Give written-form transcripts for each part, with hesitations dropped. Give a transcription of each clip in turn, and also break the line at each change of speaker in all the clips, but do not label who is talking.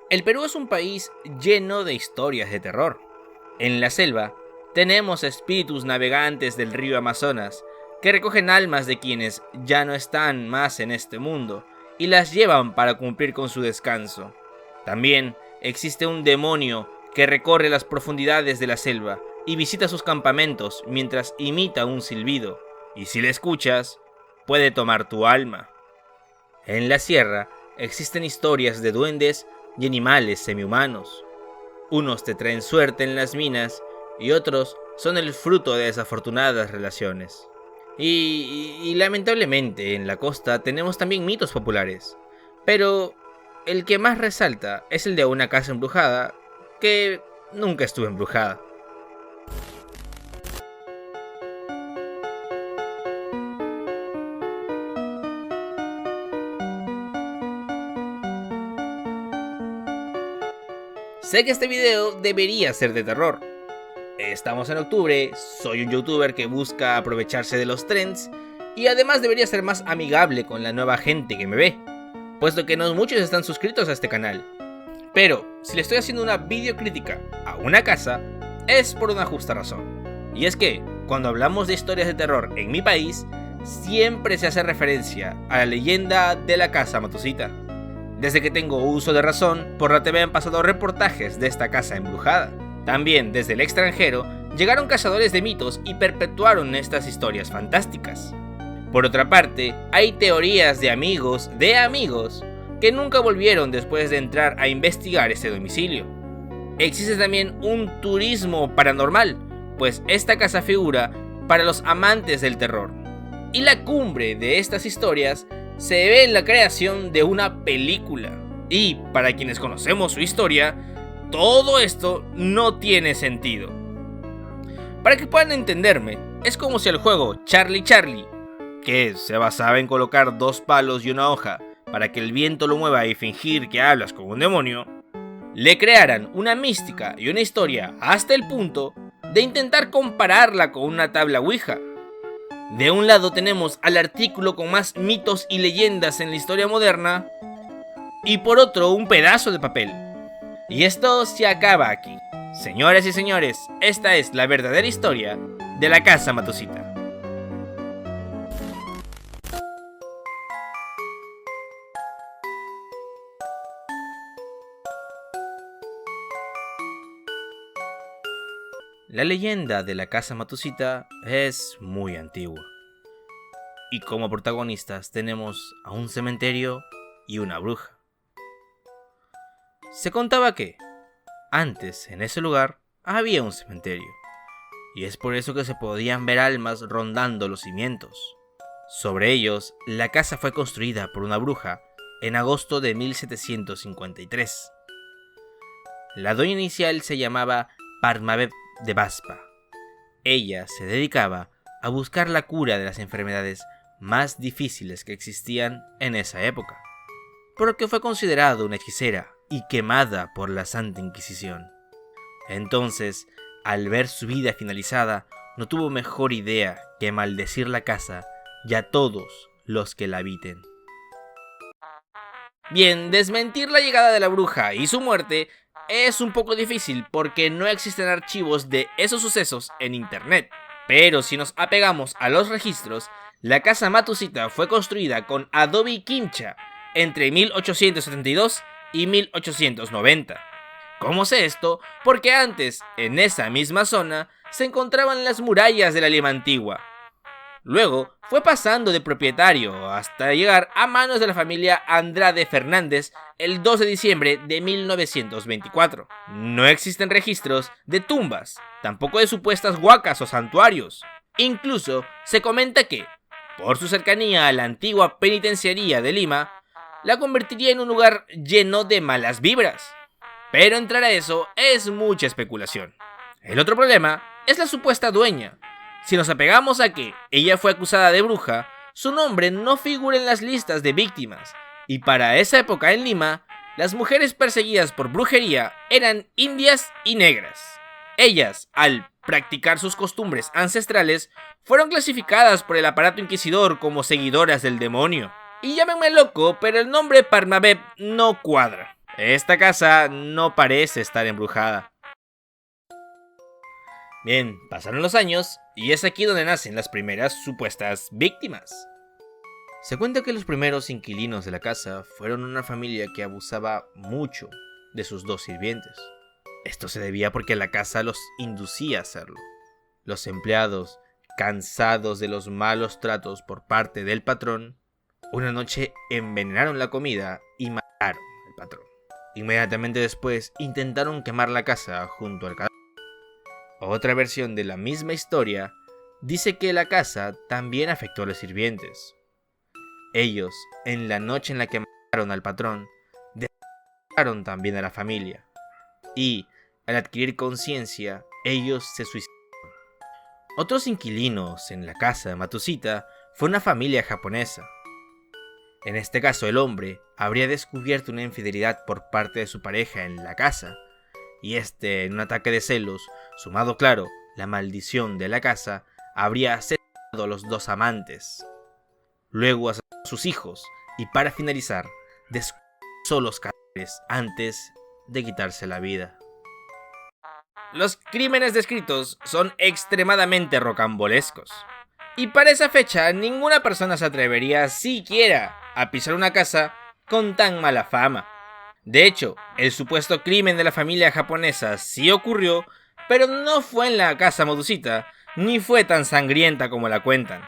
El Perú es un país lleno de historias de terror. En la selva tenemos espíritus navegantes del río Amazonas que recogen almas de quienes ya no están más en este mundo y las llevan para cumplir con su descanso. También existe un demonio que recorre las profundidades de la selva y visita sus campamentos mientras imita un silbido, y si le escuchas, puede tomar tu alma. En la sierra existen historias de duendes y animales semihumanos. Unos te traen suerte en las minas y otros son el fruto de desafortunadas relaciones. Y lamentablemente en la costa tenemos también mitos populares, pero el que más resalta es el de una casa embrujada que nunca estuvo embrujada. Sé que este video debería ser de terror. Estamos en octubre, soy un youtuber que busca aprovecharse de los trends y además debería ser más amigable con la nueva gente que me ve, puesto que no muchos están suscritos a este canal. Pero si le estoy haciendo una videocrítica a una casa, es por una justa razón. Y es que, cuando hablamos de historias de terror en mi país, siempre se hace referencia a la leyenda de la casa Matusita. Desde que tengo uso de razón, por la TV han pasado reportajes de esta casa embrujada. También desde el extranjero llegaron cazadores de mitos y perpetuaron estas historias fantásticas. Por otra parte, hay teorías de amigos que nunca volvieron después de entrar a investigar este domicilio. Existe también un turismo paranormal, pues esta casa figura para los amantes del terror. Y la cumbre de estas historias se ve en la creación de una película. Y para quienes conocemos su historia, todo esto no tiene sentido. Para que puedan entenderme, es como si el juego Charlie Charlie, que se basaba en colocar 2 palos y una hoja para que el viento lo mueva y fingir que hablas con un demonio, le crearan una mística y una historia hasta el punto de intentar compararla con una tabla Ouija. De un lado tenemos al artículo con más mitos y leyendas en la historia moderna, y por otro un pedazo de papel. Y esto se acaba aquí. Señoras y señores, esta es la verdadera historia de la casa Matusita. La leyenda de la casa Matusita es muy antigua. Y como protagonistas tenemos a un cementerio y una bruja. Se contaba que, antes en ese lugar, había un cementerio. Y es por eso que se podían ver almas rondando los cimientos. Sobre ellos, la casa fue construida por una bruja en agosto de 1753. La dueña inicial se llamaba Parmabeb de Baspa. Ella se dedicaba a buscar la cura de las enfermedades más difíciles que existían en esa época, por lo que fue considerada una hechicera y quemada por la Santa Inquisición. Entonces, al ver su vida finalizada, no tuvo mejor idea que maldecir la casa y a todos los que la habiten. Bien, desmentir la llegada de la bruja y su muerte es un poco difícil porque no existen archivos de esos sucesos en internet. Pero si nos apegamos a los registros, la casa Matusita fue construida con adobe y quincha entre 1872 y 1890. ¿Cómo sé esto? Porque antes, en esa misma zona, se encontraban las murallas de la Lima antigua. Luego fue pasando de propietario hasta llegar a manos de la familia Andrade Fernández el 2 de diciembre de 1924. No existen registros de tumbas, tampoco de supuestas huacas o santuarios. Incluso se comenta que, por su cercanía a la antigua penitenciaría de Lima, la convertiría en un lugar lleno de malas vibras. Pero entrar a eso es mucha especulación. El otro problema es la supuesta dueña. Si nos apegamos a que ella fue acusada de bruja, su nombre no figura en las listas de víctimas, y para esa época en Lima, las mujeres perseguidas por brujería eran indias y negras. Ellas, al practicar sus costumbres ancestrales, fueron clasificadas por el aparato inquisidor como seguidoras del demonio. Y llámenme loco, pero el nombre Parmabeb no cuadra. Esta casa no parece estar embrujada. Bien, pasaron los años y es aquí donde nacen las primeras supuestas víctimas. Se cuenta que los primeros inquilinos de la casa fueron una familia que abusaba mucho de sus dos sirvientes. Esto se debía porque la casa los inducía a hacerlo. Los empleados, cansados de los malos tratos por parte del patrón, una noche envenenaron la comida y mataron al patrón. Inmediatamente después intentaron quemar la casa junto al cadáver. Otra versión de la misma historia dice que la casa también afectó a los sirvientes. Ellos, en la noche en la que mataron al patrón, desataron también a la familia. Y, al adquirir conciencia, ellos se suicidaron. Otros inquilinos en la casa de Matsuhita fue una familia japonesa. En este caso, el hombre habría descubierto una infidelidad por parte de su pareja en la casa, y en un ataque de celos, sumado claro, la maldición de la casa, habría asesinado a los dos amantes. Luego asesinó a sus hijos, y para finalizar, descuartizó los cadáveres antes de quitarse la vida. Los crímenes descritos son extremadamente rocambolescos. Y para esa fecha, ninguna persona se atrevería siquiera a pisar una casa con tan mala fama. De hecho, el supuesto crimen de la familia japonesa sí ocurrió, pero no fue en la casa Matsuhita, ni fue tan sangrienta como la cuentan.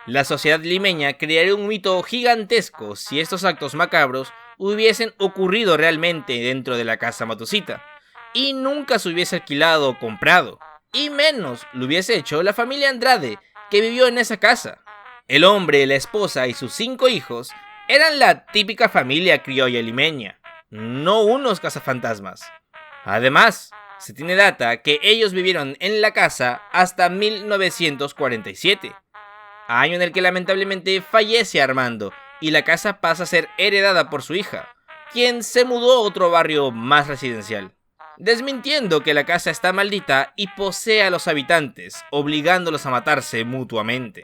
La sociedad limeña crearía un mito gigantesco si estos actos macabros hubiesen ocurrido realmente dentro de la casa Matsuhita, y nunca se hubiese alquilado o comprado, y menos lo hubiese hecho la familia Andrade, que vivió en esa casa. El hombre, la esposa y sus 5 hijos eran la típica familia criolla limeña, no unos cazafantasmas. Además, se tiene data que ellos vivieron en la casa hasta 1947, año en el que lamentablemente fallece Armando y la casa pasa a ser heredada por su hija, quien se mudó a otro barrio más residencial, desmintiendo que la casa está maldita y posee a los habitantes, obligándolos a matarse mutuamente.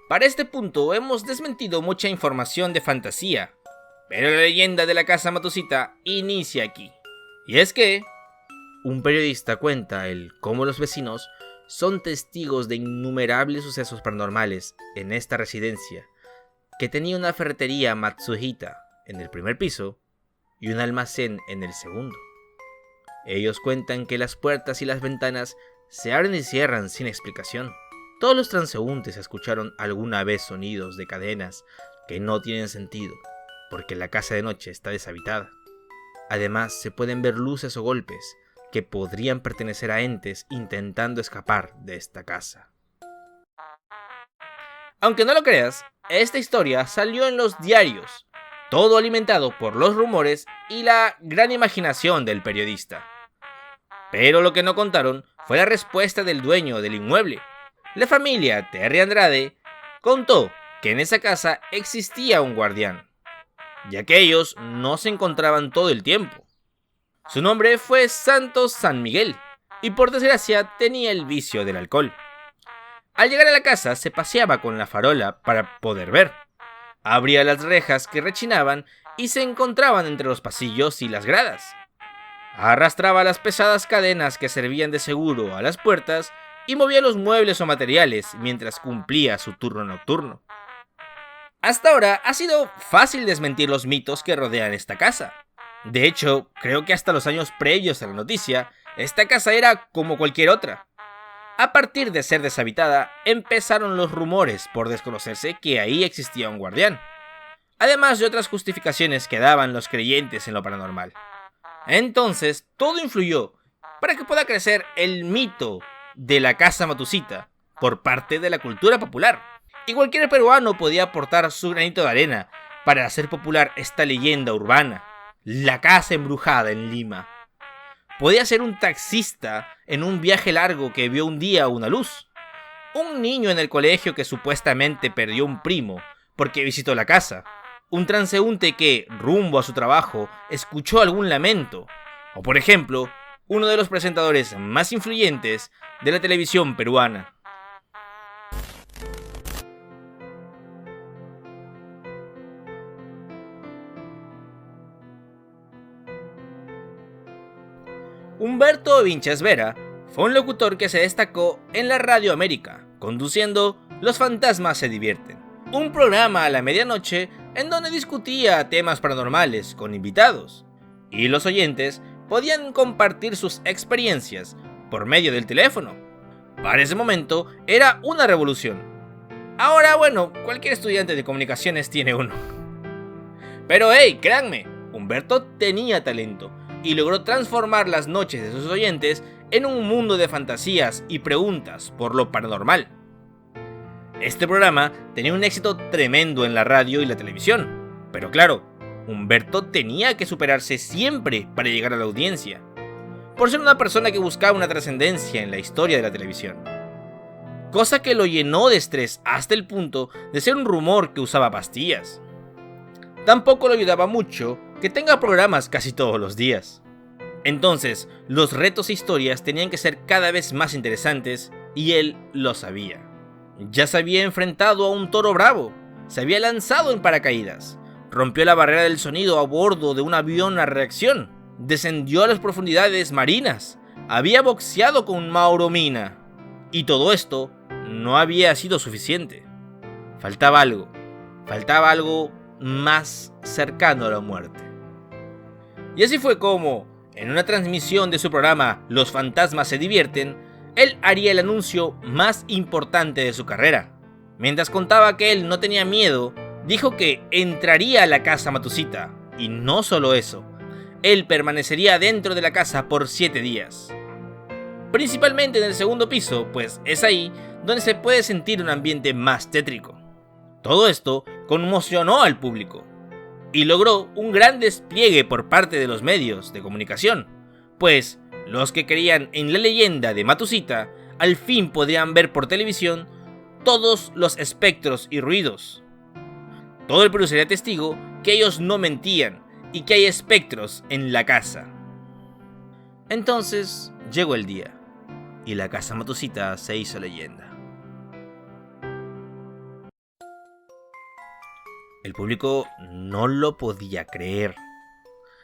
Para este punto hemos desmentido mucha información de fantasía, pero la leyenda de la casa Matsuhita inicia aquí. Y es que un periodista cuenta cómo los vecinos son testigos de innumerables sucesos paranormales en esta residencia, que tenía una ferretería Matsuhita en el primer piso y un almacén en el segundo. Ellos cuentan que las puertas y las ventanas se abren y cierran sin explicación. Todos los transeúntes escucharon alguna vez sonidos de cadenas que no tienen sentido, porque la casa de noche está deshabitada. Además, se pueden ver luces o golpes que podrían pertenecer a entes intentando escapar de esta casa. Aunque no lo creas, esta historia salió en los diarios, todo alimentado por los rumores y la gran imaginación del periodista. Pero lo que no contaron fue la respuesta del dueño del inmueble. La familia Terry Andrade contó que en esa casa existía un guardián, ya que ellos no se encontraban todo el tiempo. Su nombre fue Santos San Miguel, y por desgracia tenía el vicio del alcohol. Al llegar a la casa se paseaba con la farola para poder ver. Abría las rejas que rechinaban y se encontraban entre los pasillos y las gradas. Arrastraba las pesadas cadenas que servían de seguro a las puertas y movía los muebles o materiales mientras cumplía su turno nocturno. Hasta ahora ha sido fácil desmentir los mitos que rodean esta casa. De hecho, creo que hasta los años previos a la noticia, esta casa era como cualquier otra. A partir de ser deshabitada, empezaron los rumores por desconocerse que ahí existía un guardián, además de otras justificaciones que daban los creyentes en lo paranormal. Entonces, todo influyó para que pueda crecer el mito de la casa Matsuhita por parte de la cultura popular. Y cualquier peruano podía aportar su granito de arena para hacer popular esta leyenda urbana, la casa embrujada en Lima. Podía ser un taxista en un viaje largo que vio un día una luz, un niño en el colegio que supuestamente perdió un primo porque visitó la casa, un transeúnte que, rumbo a su trabajo, escuchó algún lamento, o por ejemplo, uno de los presentadores más influyentes de la televisión peruana. Humberto Vinches Vera fue un locutor que se destacó en la Radio América, conduciendo Los Fantasmas se Divierten, un programa a la medianoche en donde discutía temas paranormales con invitados, y los oyentes podían compartir sus experiencias por medio del teléfono. Para ese momento era una revolución. Ahora, bueno, cualquier estudiante de comunicaciones tiene uno. Pero hey, créanme, Humberto tenía talento y logró transformar las noches de sus oyentes en un mundo de fantasías y preguntas por lo paranormal. Este programa tenía un éxito tremendo en la radio y la televisión, pero claro, Humberto tenía que superarse siempre para llegar a la audiencia, por ser una persona que buscaba una trascendencia en la historia de la televisión. Cosa que lo llenó de estrés hasta el punto de ser un rumor que usaba pastillas. Tampoco le ayudaba mucho que tenga programas casi todos los días. Entonces, los retos e historias tenían que ser cada vez más interesantes y él lo sabía. Ya se había enfrentado a un toro bravo, se había lanzado en paracaídas, rompió la barrera del sonido a bordo de un avión a reacción, descendió a las profundidades marinas, había boxeado con Mauro Mina. Y todo esto no había sido suficiente. Faltaba algo más cercano a la muerte. Y así fue como, en una transmisión de su programa Los Fantasmas se Divierten, él haría el anuncio más importante de su carrera. Mientras contaba que él no tenía miedo, dijo que entraría a la casa Matucita, y no solo eso, él permanecería dentro de la casa por 7 días. Principalmente en el segundo piso, pues es ahí donde se puede sentir un ambiente más tétrico. Todo esto conmocionó al público y logró un gran despliegue por parte de los medios de comunicación, pues los que creían en la leyenda de Matucita al fin podrían ver por televisión todos los espectros y ruidos. Todo el Perú sería testigo que ellos no mentían y que hay espectros en la casa. Entonces llegó el día y la casa Matucita se hizo leyenda. El público no lo podía creer.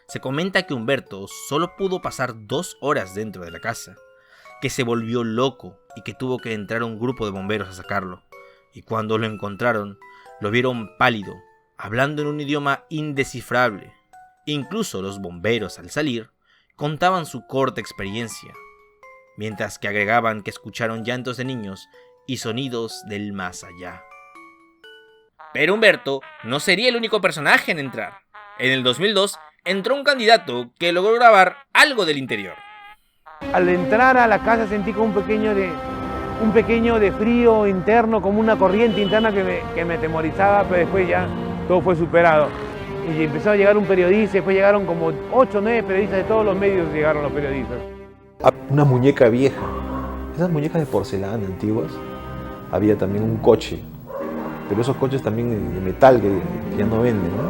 Se comenta que Humberto solo pudo pasar 2 horas dentro de la casa, que se volvió loco y que tuvo que entrar un grupo de bomberos a sacarlo. Y cuando lo encontraron, lo vieron pálido, hablando en un idioma indescifrable. Incluso los bomberos, al salir, contaban su corta experiencia, mientras que agregaban que escucharon llantos de niños y sonidos del más allá. Pero Humberto no sería el único personaje en entrar. En el 2002 entró un candidato que logró grabar algo del interior.
Al entrar a la casa sentí como un pequeño de frío interno, como una corriente interna que me atemorizaba, pero después ya todo fue superado. Y empezó a llegar un periodista, después llegaron como 8 o 9 periodistas, de todos los medios llegaron los periodistas.
Una muñeca vieja, esas muñecas de porcelana antiguas, había también un coche, pero esos coches también de metal que ya no venden, ¿no?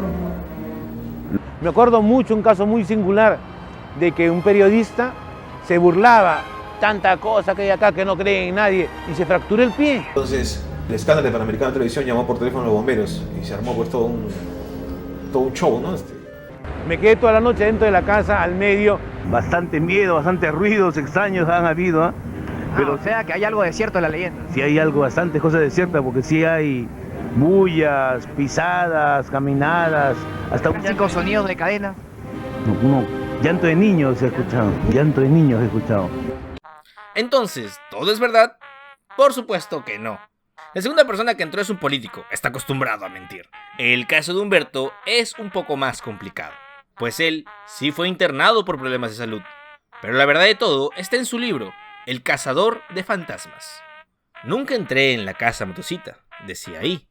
Me acuerdo mucho un caso muy singular de que un periodista se burlaba, tanta cosa que hay acá que no cree en nadie, y se fracturó el pie.
Entonces el escándalo de Panamericana Televisión llamó por teléfono a los bomberos y se armó pues todo un show, ¿no?
Me quedé toda la noche dentro de la casa, al medio. Bastante miedo, bastante ruidos extraños han habido, ¿eh?
Pero o sea que hay algo de cierto en la leyenda.
Sí hay algo, bastantes cosas de ciertas, porque sí hay bullas, pisadas, caminadas, hasta un
Con sonidos de cadena.
llanto de niños he escuchado,
Entonces, ¿todo es verdad? Por supuesto que no. La segunda persona que entró es un político, está acostumbrado a mentir. El caso de Humberto es un poco más complicado, pues él sí fue internado por problemas de salud. Pero la verdad de todo está en su libro, El cazador de fantasmas. Nunca entré en la casa Matucita, decía ahí.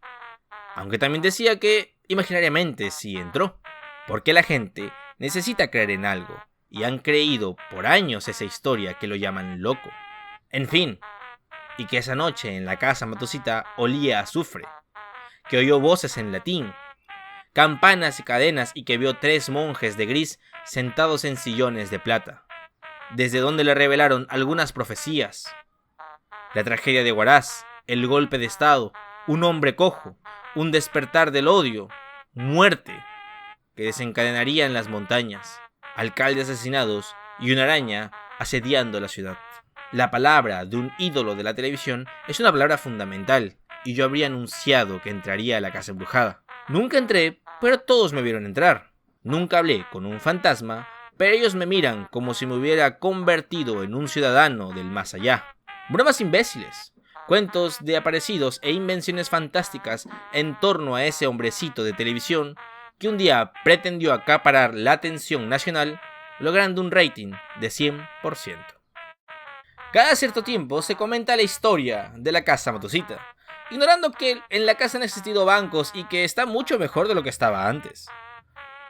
Aunque también decía que, imaginariamente, sí entró. Porque la gente necesita creer en algo, y han creído por años esa historia que lo llaman loco. En fin, y que esa noche en la casa Matucita olía a azufre, que oyó voces en latín, campanas y cadenas, y que vio 3 monjes de gris sentados en sillones de plata, desde donde le revelaron algunas profecías. La tragedia de Huaraz, el golpe de estado, un hombre cojo, un despertar del odio, muerte, que desencadenaría en las montañas, alcaldes asesinados y una araña asediando la ciudad. La palabra de un ídolo de la televisión es una palabra fundamental, y yo habría anunciado que entraría a la casa embrujada. Nunca entré, pero todos me vieron entrar. Nunca hablé con un fantasma, pero ellos me miran como si me hubiera convertido en un ciudadano del más allá. Bromas imbéciles, cuentos de aparecidos e invenciones fantásticas en torno a ese hombrecito de televisión que un día pretendió acaparar la atención nacional, logrando un rating de 100%. Cada cierto tiempo se comenta la historia de la casa Motosita, ignorando que en la casa han existido bancos y que está mucho mejor de lo que estaba antes.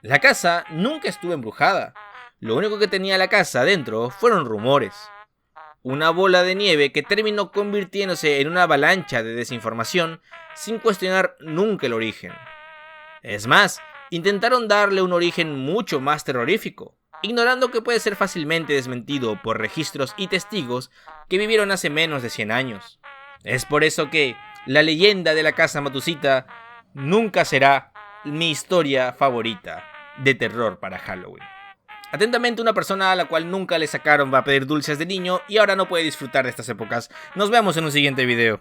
La casa nunca estuvo embrujada, lo único que tenía la casa adentro fueron rumores. Una bola de nieve que terminó convirtiéndose en una avalancha de desinformación sin cuestionar nunca el origen. Es más, intentaron darle un origen mucho más terrorífico, ignorando que puede ser fácilmente desmentido por registros y testigos que vivieron hace menos de 100 años. Es por eso que la leyenda de la casa Motosita nunca será mi historia favorita de terror para Halloween. Atentamente, una persona a la cual nunca le sacaron va a pedir dulces de niño y ahora no puede disfrutar de estas épocas. Nos vemos en un siguiente video.